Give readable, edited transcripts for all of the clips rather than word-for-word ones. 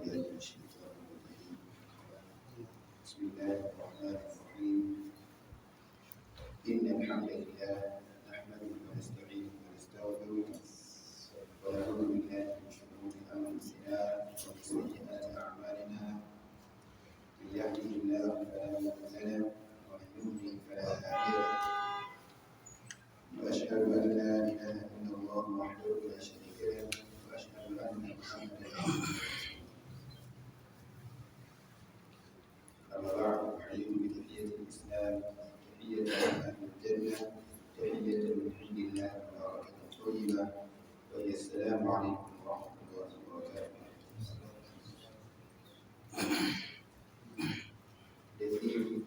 بالله من الشيطان الرجيم. بسم الله الرحمن الرحيم. إن الحمد لله نحمده ونستعينه ونستغفره ونعوذ بالله من شرور أنفسنا ومن سيئات أعمالنا. من يهده الله فلا مضل له ومن يضلل فلا هادي له. وأشهد أن لا إله إلا الله وحده لا شريك له وأشهد أن محمدا عبده ورسوله. أما بعد أحييكم بتحية الإسلام تحية أهل الجنة تحية من عند الله مباركة طيبة وهي السلام عليكم ورحمة الله وبركاته. The theme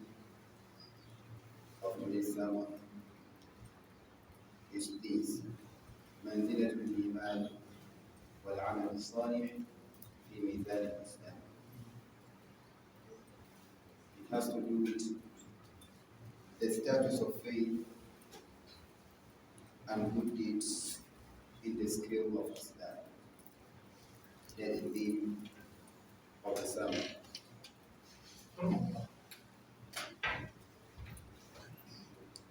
of today's sermon is this: منزلة الإيمان والعمل الصالح في ميزان الإسلام. It has to do with the status of faith and good deeds in the scale of Islam. That is the theme of the sermon.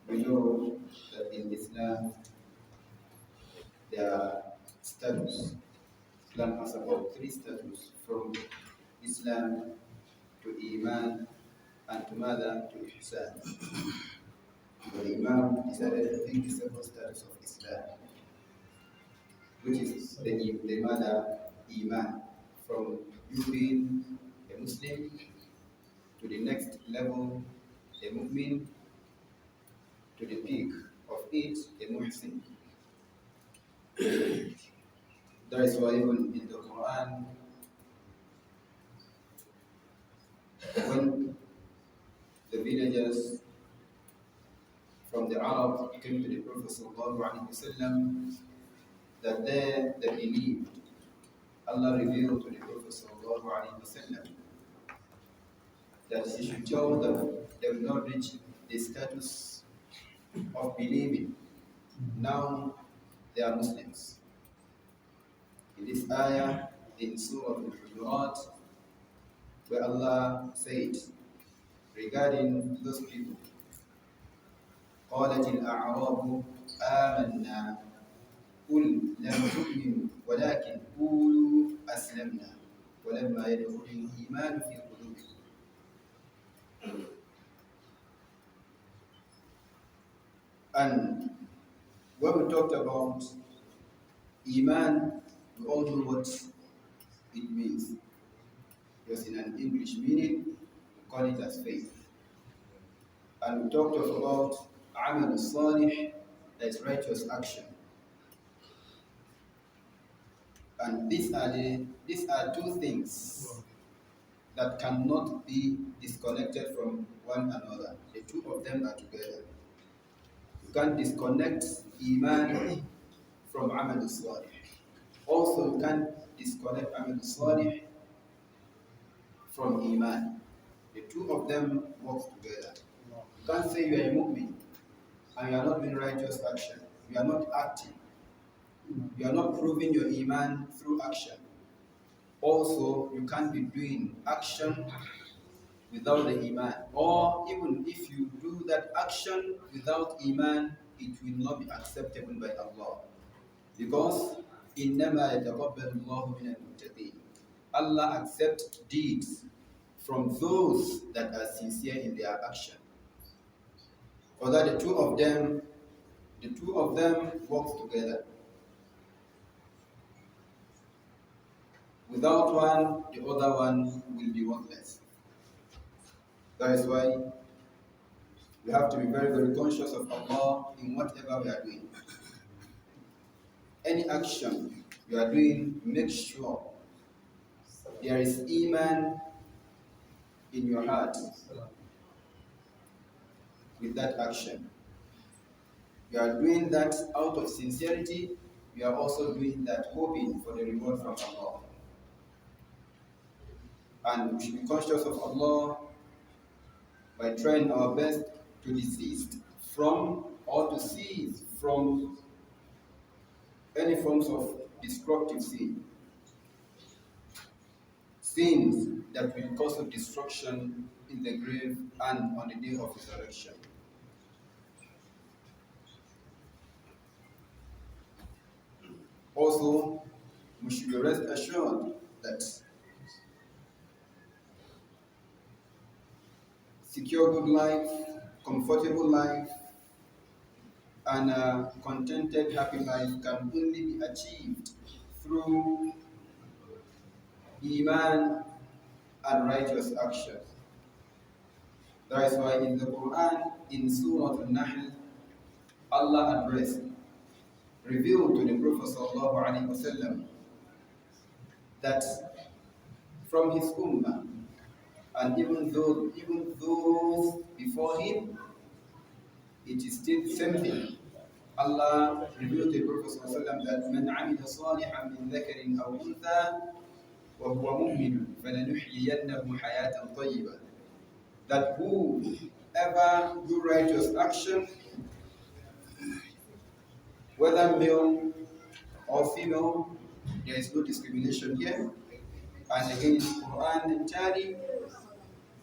We know that in Islam there are status. Islam has about 3 status, from Islam to Iman and to Mada to Ihsan. But Imam decided to pick the second status of Islam, which is the Mada Iman, from you being a Muslim to the next level, a Mu'min, to the peak of it, a Muhsin. That is why even in the Quran, when the villagers from the Arab came to the Prophet ﷺ, that they believed, Allah revealed to the Prophet ﷺ that he should tell them they will not reach the status of believing. Now they are Muslims. In this ayah in Surah Al-Hujurat, where Allah said regarding those people, قالت الأعراب آمنا قل لم تؤمنوا ولكن قولوا أسلمنا ولما يدخل الإيمان في قلوبكم. And when we talked about Iman, we all know what it means. Just in an English meaning, we call it as faith. And we talked about Amal Salih, that is righteous action. And these are 2 things that cannot be disconnected from one another. The 2 of them are together. You can't disconnect Iman from Amal Salih. Also, you can't disconnect Amal Salih from Iman. The 2 of them work together. You can't say you are a mu'min and you are not doing righteous action. You are not acting. You are not proving your Iman through action. Also, you can't be doing action without the Iman. Or even if you do that action without Iman, it will not be acceptable by Allah. Because إِنَّمَا يَتَقَبَّلُ اللَّهُ مِنَ الْمُتَّقِينَ. Allah accepts deeds from those that are sincere in their action. For that the two of them work together. Without one, the other one will be worthless. That is why we have to be very, very conscious of Allah in whatever we are doing. Any action you are doing, make sure there is Iman in your heart with that action. You are doing that out of sincerity. You are also doing that hoping for the reward from Allah. And we should be conscious of Allah by trying our best to desist from or to cease from any forms of destructive sin. things that will cause of destruction in the grave and on the day of resurrection. Also, we should be rest assured that secure good life, comfortable life, and a contented, happy life can only be achieved through Iman and righteous action. That is why in the Quran, in Surah Al-Nahl, Allah addressed, revealed to the Prophet ﷺ that from his ummah, and even those before him, it is still the same thing. Allah revealed to the Prophet ﷺ that من عمل صالحا من ذكر أو أنثى وهو مؤمن فلنحيينه حياة طيبة. That whoever do righteous action, whether male or female, there is no discrimination here. And again, in the Quran entirely,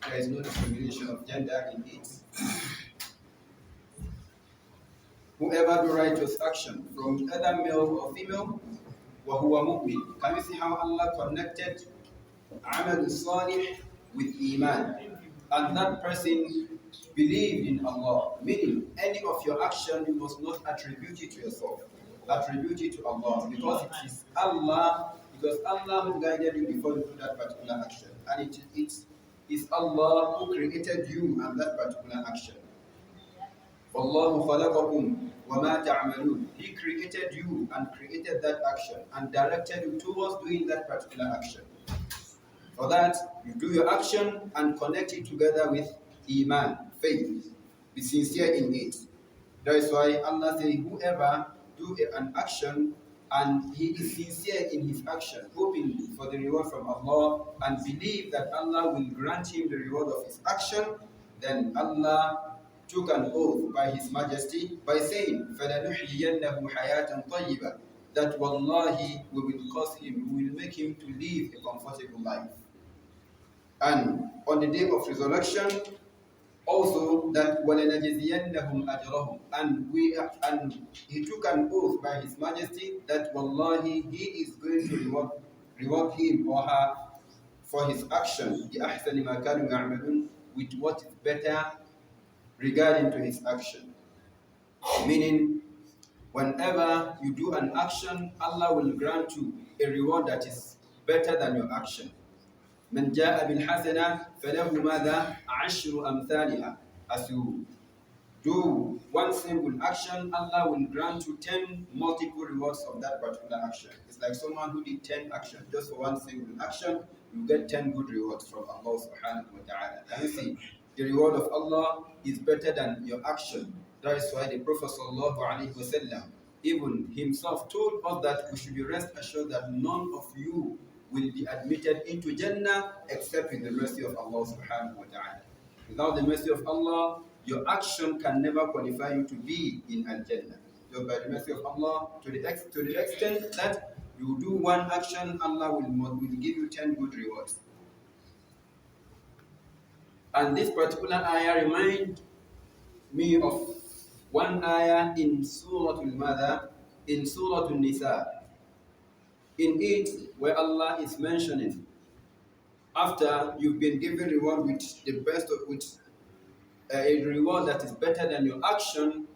there is no discrimination of gender in it. Whoever do righteous action, from either male or female, وَهُوَ مُؤْمِنٌ. Can you see how Allah connected عَمَلُ الصَّالِحِ with Iman? And that person believed in Allah, meaning any of your action you must not attribute it to yourself, attribute it to Allah, because it is Allah, who guided you before you do that particular action, and it is Allah who created you and that particular action. وَاللَّهُ خَلَقَكُمْ وَمَا تَعْمَلُونَ. He created you and created that action and directed you towards doing that particular action. For that, you do your action and connect it together with Iman, faith. Be sincere in it. That is why Allah says, whoever do an action and he is sincere in his action, hoping for the reward from Allah and believe that Allah will grant him the reward of his action, then Allah took an oath by His Majesty by saying, فَلَنُحْيِيَنَّهُ حَيَاةً طَيِّبًا, that wallahi we will cause him, we will make him to live a comfortable life. And on the day of resurrection, also that وَلَنَجْزِيَنَّهُمْ أَجْرَهُمْ, and he took an oath by His Majesty that wallahi he is going to reward him or her for his action بِأَحْسَنِ مَا كَانُوا يَعْمَلُونَ, with what is better regarding to his action. Meaning, whenever you do an action, Allah will grant you a reward that is better than your action. مَنْ جَاءَ بِالْحَسَنَةِ فَلَهُ مَاذَا عَشْرُ أَمْثَالِهَا. As you do one single action, Allah will grant you 10 multiple rewards of that particular action. It's like someone who did 10 actions. Just for one single action, you get 10 good rewards from Allah subhanahu wa ta'ala. Can you see? The reward of Allah is better than your action. That is why the Prophet sallallahu alaihi wasallam even himself told us that we should be rest assured that none of you will be admitted into Jannah except with the mercy of Allah subhanahu wa ta'ala. Without the mercy of Allah, your action can never qualify you to be in Al-Jannah. So by the mercy of Allah, to the extent that you do one action, Allah will give you 10 good rewards. And this particular ayah reminds me of one ayah in Surah Al-Mada, in Surah Al-Nisa. In it, where Allah is mentioning, after you've been given reward with the best of which a reward that is better than your action,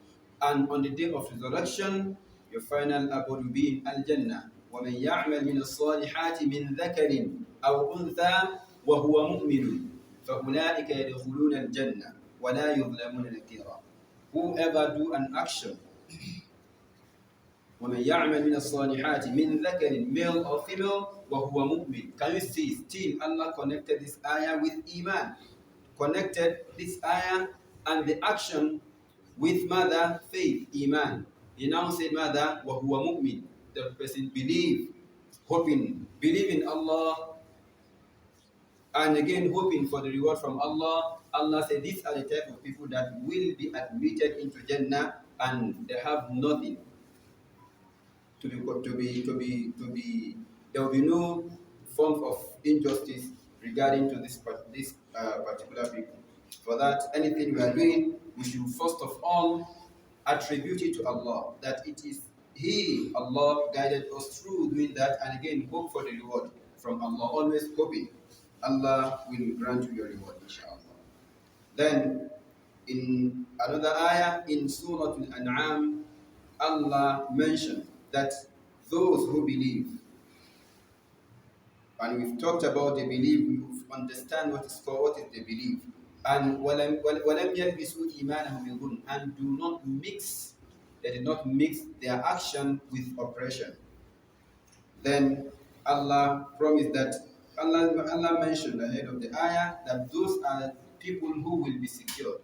and on the day of resurrection, your final abode will be in Al-Jannah. وَمَنْ يَعْمَلْ مِنَ الصَّالِحَاتِ مِنْ ذَكَرٍ أَوْ أُنْثَى وَهُوَ مُؤْمِنٌ فَأُولَٰئِكَ يَدْخُلُونَ الْجَنَّةَ وَلَا يُظْلَمُونَ نَقِيرًا. Whoever do an action, وَمَنْ يَعْمَلْ مِنَ الصَّالِحَاتِ مِنْ ذَكَرٍ, male or female, وَهُوَ مُؤْمِنٌ. Can you see, still Allah connected this ayah with Iman, connected this ayah and the action with mother, faith, Iman. He now said mother, وَهُوَ مُؤْمِنٌ. The person believe in Allah, and again hoping for the reward from Allah. Allah said these are the type of people that will be admitted into Jannah, and they have nothing to be there will be no form of injustice regarding to this particular people. For that, anything we are doing, we should first of all attribute it to Allah, that it is He, Allah, guided us through doing that, and again, hope for the reward from Allah, always hoping Allah will grant you your reward, inshallah. Then, in another ayah, in Surah Al-An'am, Allah mentioned that those who believe, and we've talked about the belief, we understand what is called, what is the belief, and وَلَمْ يَلْبِسُوا إِيمَانَهُمْ بِظُلْمٍ, and do not mix, they did not mix their action with oppression. Then Allah promised that, Allah mentioned ahead of the ayah that those are people who will be secure,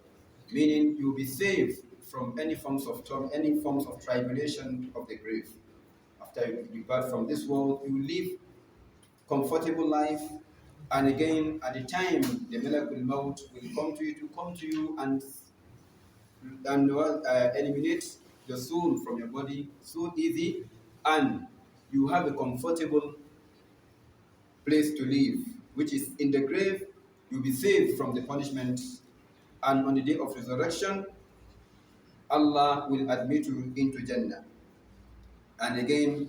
meaning you will be saved from any forms of trouble, any forms of tribulation of the grave. After you depart from this world, you live comfortable life, and again at the time the Malakul Maut will come to you and eliminate the soul from your body so easy, and you have a comfortable place to live, which is in the grave. You'll be saved from the punishment, and on the day of resurrection, Allah will admit you into Jannah. And again,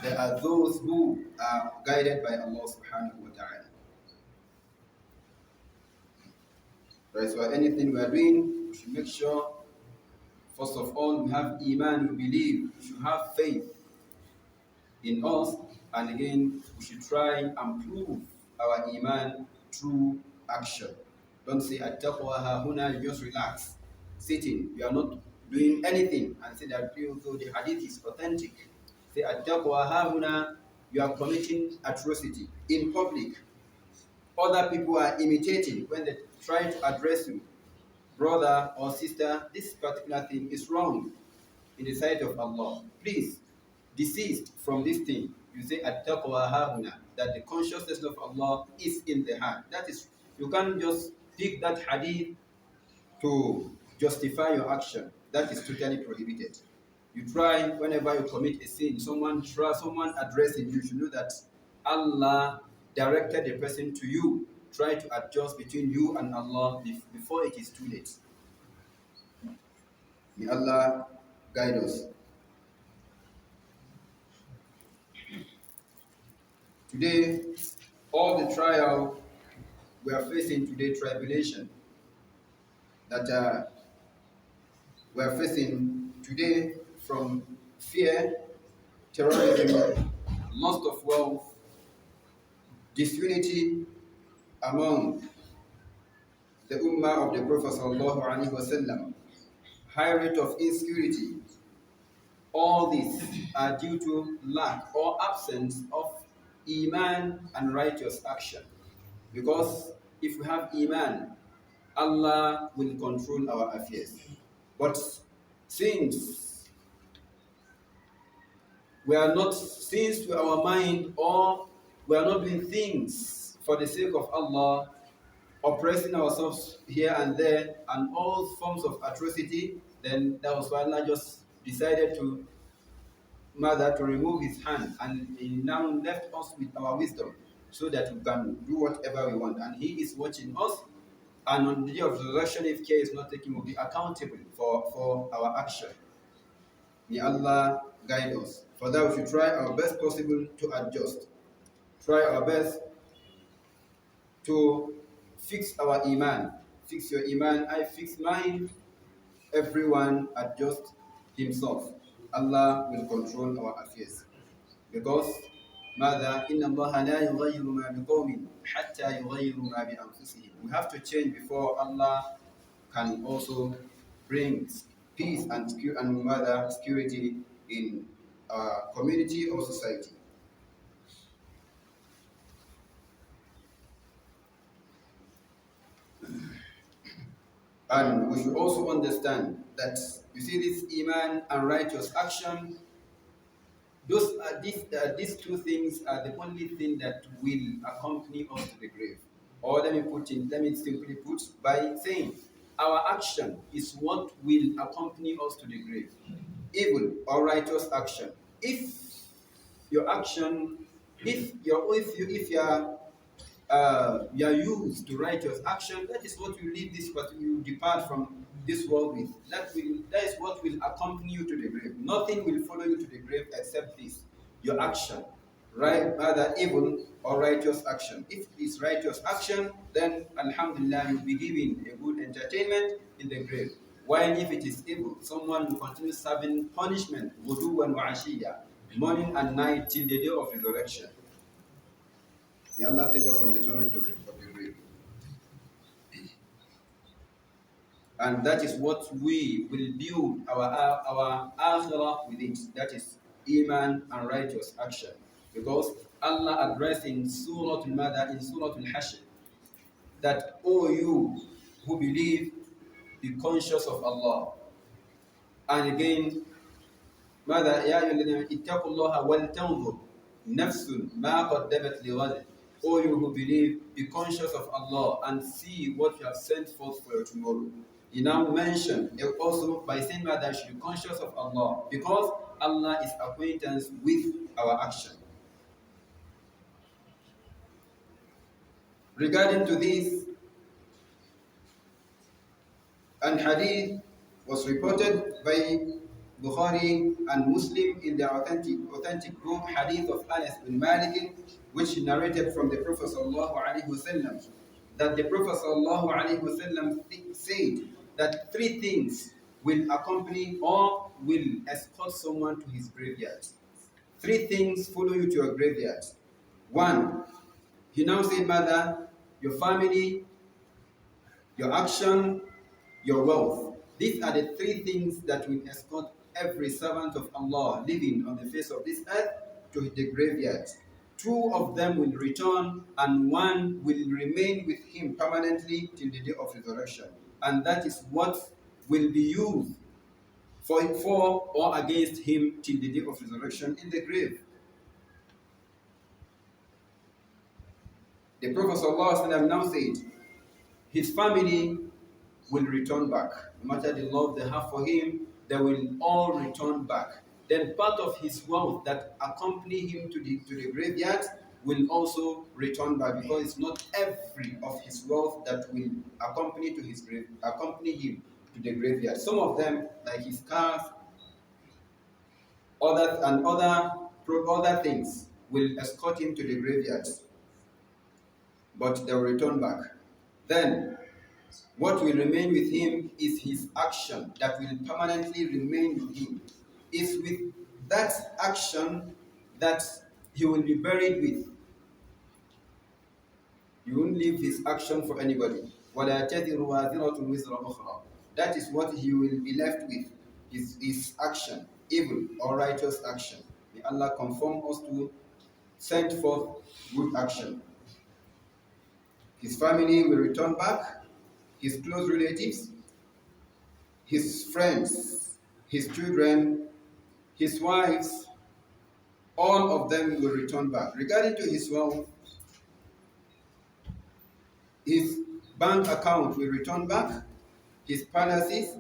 there are those who are guided by Allah subhanahu wa ta'ala. Right, so anything we are doing, we should make sure, first of all, we have Iman, we believe, we should have faith in us, and again, we should try and prove our Iman through action. Don't say, At-taqwa hahuna, you just relax, sitting, you are not doing anything, and say that though the hadith is authentic. Say, At-taqwa hahuna, you are committing atrocity in public. Other people are imitating when they try to address you. Brother or sister, this particular thing is wrong in the sight of Allah. Please, desist from this thing. You say, At-taqwa hahuna, that the consciousness of Allah is in the heart. That is, you can't just pick that hadith to justify your action. That is totally prohibited. You try, whenever you commit a sin, someone addressing you, you should know that Allah directed the person to you. Try to adjust between you and Allah before it is too late. May Allah guide us. Today, all the trial we are facing today, tribulation that we are facing today, from fear, terrorism, loss of wealth, disunity among the Ummah of the Prophet ﷺ, high rate of insecurity, all these are due to lack or absence of Iman and righteous action. Because if we have Iman, Allah will control our affairs. But since to our mind, or we are not doing things for the sake of Allah, oppressing ourselves here and there, and all forms of atrocity, then that was why Allah just decided to remove his hand, and he now left us with our wisdom so that we can do whatever we want. And he is watching us, and on the day of resurrection, if care is not taken, we'll be accountable for our action. May Allah guide us. For that, we should try our best possible to adjust. Try our best to fix our Iman. Fix your Iman, I fix mine. Everyone adjust himself. Allah will control our affairs. Because ماذا إن الله لا يغير ما بقوم حتى يغيروا ما بأنفسهم. We have to change before Allah can also bring peace and security in our community or society. And we should also understand that, you see, this Iman and righteous action, these two things are the only thing that will accompany us to the grave. Or let me simply put by saying, our action is what will accompany us to the grave. Evil or righteous action. If your action, if you are you are used to righteous action, that is what you leave this, but you depart from this world with. That is what will accompany you to the grave. Nothing will follow you to the grave except this, your action, right? Either evil or righteous action. If it's righteous action, then Alhamdulillah, you'll be given a good entertainment in the grave. While if it is evil, someone will continue serving punishment, wudu wa ashiya, morning and night till the day of resurrection. May Allah save us from the torment of the grave. And that is what we will build our akhirah with it. That is Iman and righteous action. Because Allah addressed in Surah Al-Mada, in Surah Al-Hashr, that, O you who believe, be conscious of Allah. And again, ماذا يا أيها الذين اتقوا الله ولتنظر نفس ما قدمت لغد. O you who believe, be conscious of Allah and see what you have sent forth for your tomorrow. He now mentioned also by saying that you should be conscious of Allah because Allah is acquaintance with our action. Regarding to this, an hadith was reported by Bukhari and Muslim in their authentic book, Hadith of Anas bin Malik, which narrated from the Prophet ﷺ, that the Prophet ﷺ said that three things will accompany or will escort someone to his graveyard. Three things follow you to your graveyard. One, he now said, Mother, your family, your action, your wealth. These are the three things that will escort every servant of Allah living on the face of this earth to the graveyard. Two of them will return and one will remain with him permanently till the day of resurrection. And that is what will be used for or against him till the day of resurrection in the grave. The Prophet ﷺ now said, his family will return back. No matter the love they have for him, they will all return back. Then part of his wealth that accompany him to the graveyard will also return back, because it's not every of his wealth that will accompany him to the graveyard. Some of them, like his cars, other things, will escort him to the graveyard, but they will return back. Then what will remain with him is his action that will permanently remain with him. It's with that action that he will be buried with. He won't leave his action for anybody. وَلَا تَذِرُ وَازِرَةٌ وِزْرَ أُخْرَى. That is what he will be left with, his action, evil or righteous action. May Allah conform us to send forth good action. His family will return back, his close relatives, his friends, his children, his wives, all of them will return back. Regarding to his wealth, his bank account will return back, his palaces,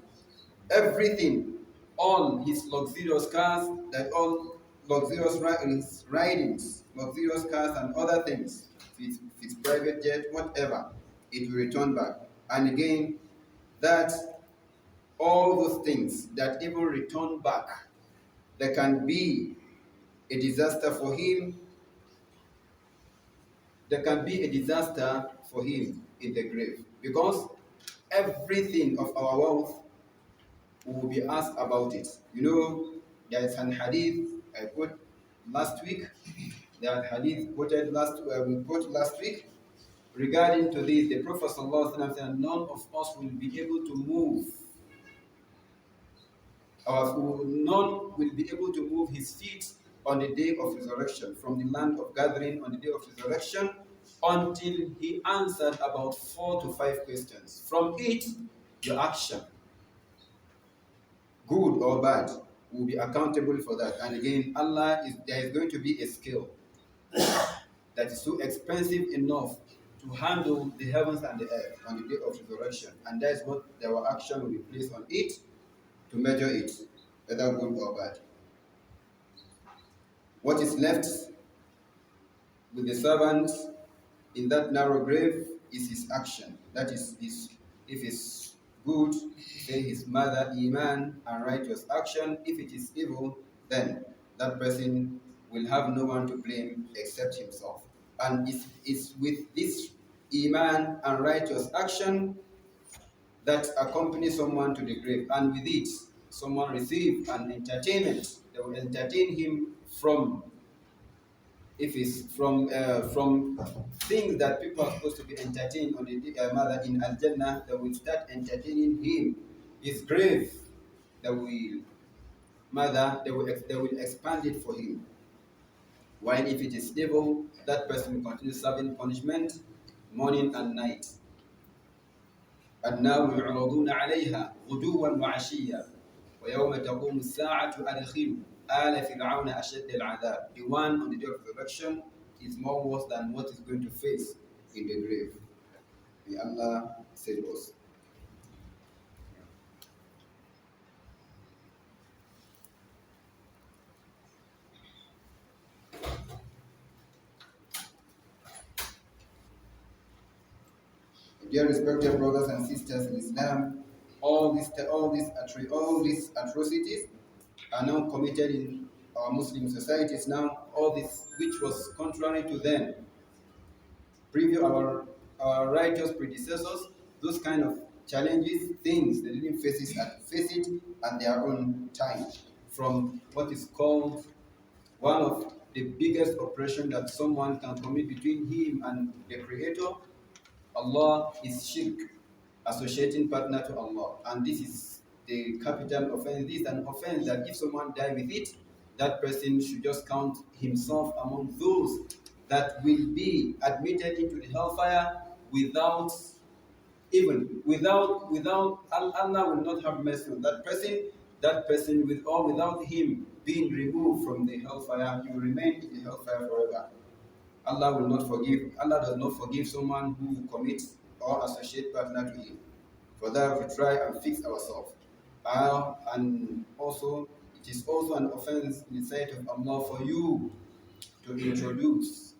everything, all his luxurious cars, all luxurious ridings, luxurious cars and other things, if it's private jet, whatever, it will return back. And again, that all those things that even return back, there can be a disaster for him. There can be a disaster for him in the grave, because everything of our wealth will be asked about it. You know, there is an hadith I quote last week. There is hadith quoted we quoted last week regarding to this. The Prophet ﷺ said, none of us will be able to move. None will be able to move his feet on the day of resurrection, from the land of gathering on the day of resurrection, until he answered about 4 to 5 questions. From it, your action, good or bad, will be accountable for that. And again, there is going to be a scale that is so expensive enough to handle the heavens and the earth on the day of resurrection. And that is what our action will be placed on it to measure it, whether good or bad. What is left with the servants in that narrow grave is his action. That is, if it's good, say his mother, Iman, and righteous action. If it is evil, then that person will have no one to blame except himself. And it's with this Iman and righteous action that accompany someone to the grave, and with it, someone receive an entertainment. They will entertain him from, if it's from things that people are supposed to be entertained on the mother in Al Jannah, they will start entertaining him. His grave, they will they will expand it for him. While if it is evil, that person will continue serving punishment morning and night. النار يعرضون عليها غدوا وعشيا ويوم تقوم الساعة أدخلوا آل فرعون أشد العذاب. The one on the day of resurrection is more worse than what is going to face in the grave. May Allah save us. Dear respected brothers and sisters in Islam, all these atrocities are now committed in our Muslim societies now. All this which was contrary to them, preview our righteous predecessors, those kind of challenges, things they didn't face it at their own time. From what is called one of the biggest oppression that someone can commit between him and the Creator, Allah, is shirk, associating partner to Allah. And this is the capital offense. This is an offense that if someone die with it, that person should just count himself among those that will be admitted into the hellfire without Allah will not have mercy on that person. That person with or without him being removed from the hellfire, he will remain in the hellfire forever. Allah does not forgive someone who commits or associate partner to him. For that we try and fix ourselves. And also, it is also an offense in the sight of Allah for you to introduce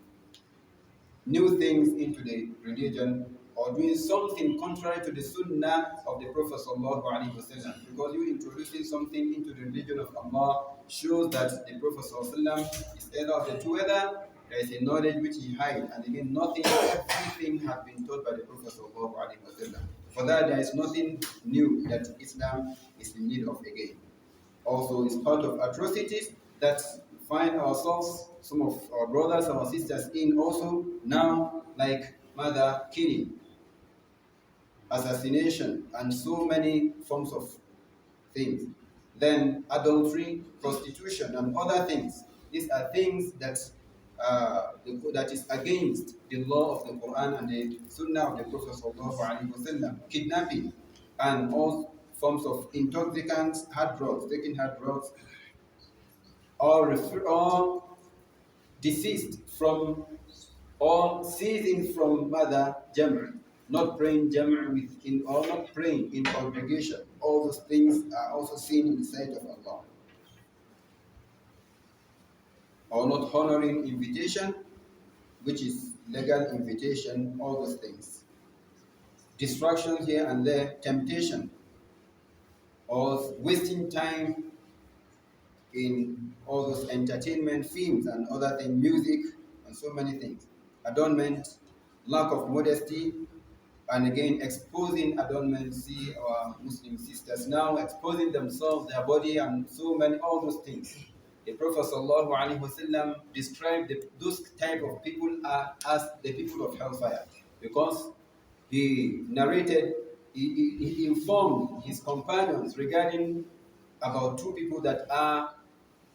new things into the religion or doing something contrary to the sunnah of the Prophet ﷺ. Because you introducing something into the religion of Allah shows that the Prophet ﷺ is either of the two, whether there is a knowledge which he hides, and again, everything has been taught by the Prophet ﷺ. For that, there is nothing new that Islam is in need of again. Also, it's part of atrocities that find ourselves, some of our brothers, our sisters in also now, like murder, killing, assassination, and so many forms of things. Then adultery, prostitution, and other things. These are things that that is against the law of the Quran and the Sunnah of the Prophet ﷺ. Kidnapping and all forms of intoxicants, hard drugs, taking hard drugs, or deceased from or ceasing from mother Jamr, not praying Jamr within or not praying in congregation. All those things are also seen in the sight of Allah. Or not honoring invitation, which is legal invitation, all those things. Distractions here and there, temptation, or wasting time in all those entertainment, films and other things, music, and so many things. Adornment, lack of modesty, and again exposing adornment. See our Muslim sisters now exposing themselves, their body, and so many, all those things. The Prophet ﷺ described those type of people as the people of hellfire, because he narrated, he informed his companions regarding about two people that are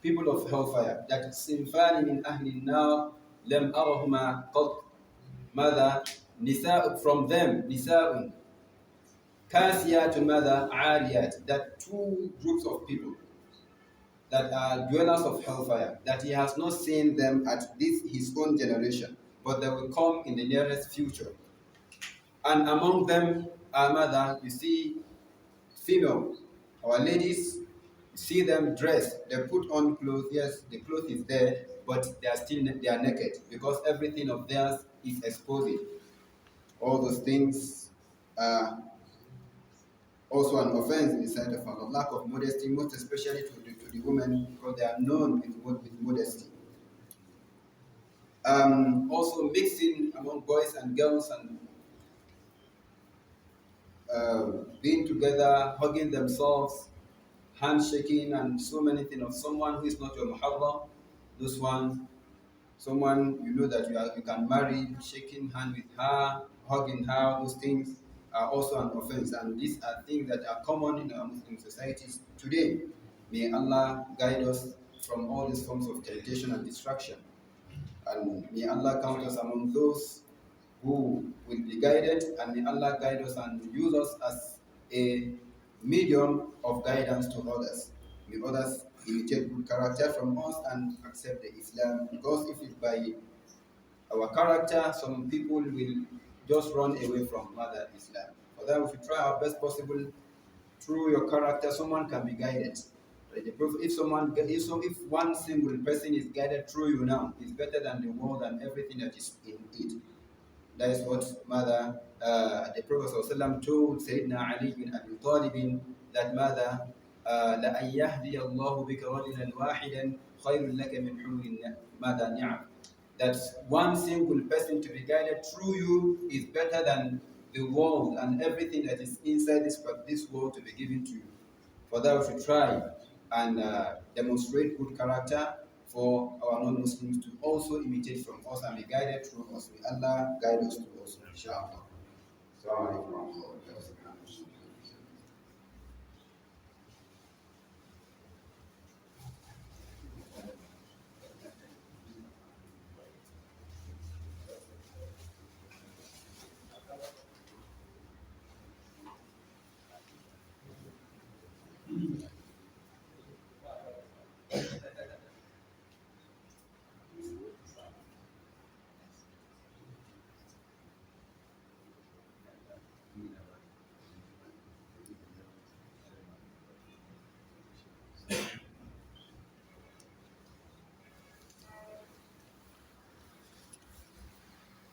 people of hellfire, that sinfani min ahli nar lam arahuma qat. Mother nisa, from them nisa'un kasiyatun mother ariyat, that two groups of people that are dwellers of hellfire, that he has not seen them at this his own generation, but they will come in the nearest future. And among them are mother, you see female, our ladies, you see them dressed, they put on clothes, yes, the clothes is there, but they are naked, because everything of theirs is exposing. All those things are also an offense in the sight of Allah. Lack of modesty, most especially to the women, because they are known with modesty. Also mixing among boys and girls and being together, hugging themselves, handshaking, and so many things of someone who is not your muharram. Those ones, someone you know that you can marry, shaking hand with her, hugging her, those things are also an offense. And these are things that are common in our Muslim societies today. May Allah guide us from all these forms of temptation and distraction. And may Allah count us among those who will be guided, and may Allah guide us and use us as a medium of guidance to others. May others imitate good character from us and accept the Islam, because if it's by our character, some people will just run away from Mother Islam. For that, we should try our best possible through your character. Someone can be guided. Right? If one single person is guided through you now, it's better than the world and everything that is in it. That is what the Prophet ﷺ told Sayyidina Ali bin Abi Talib, that mother, لَأَنْ يَهْدِيَ اللَّهُ بِكَ رَجُلًا وَاحِدًا خَيْرٌ لَكَ مِنْ حُمْرِ مَاذَا نِعَمٍ. That one single person to be guided through you is better than the world and everything that is inside this world to be given to you. For that we should try and demonstrate good character for our non-Muslims to also imitate from us and be guided through us. May Allah guide us to us, inshallah. Assalamu alaikum.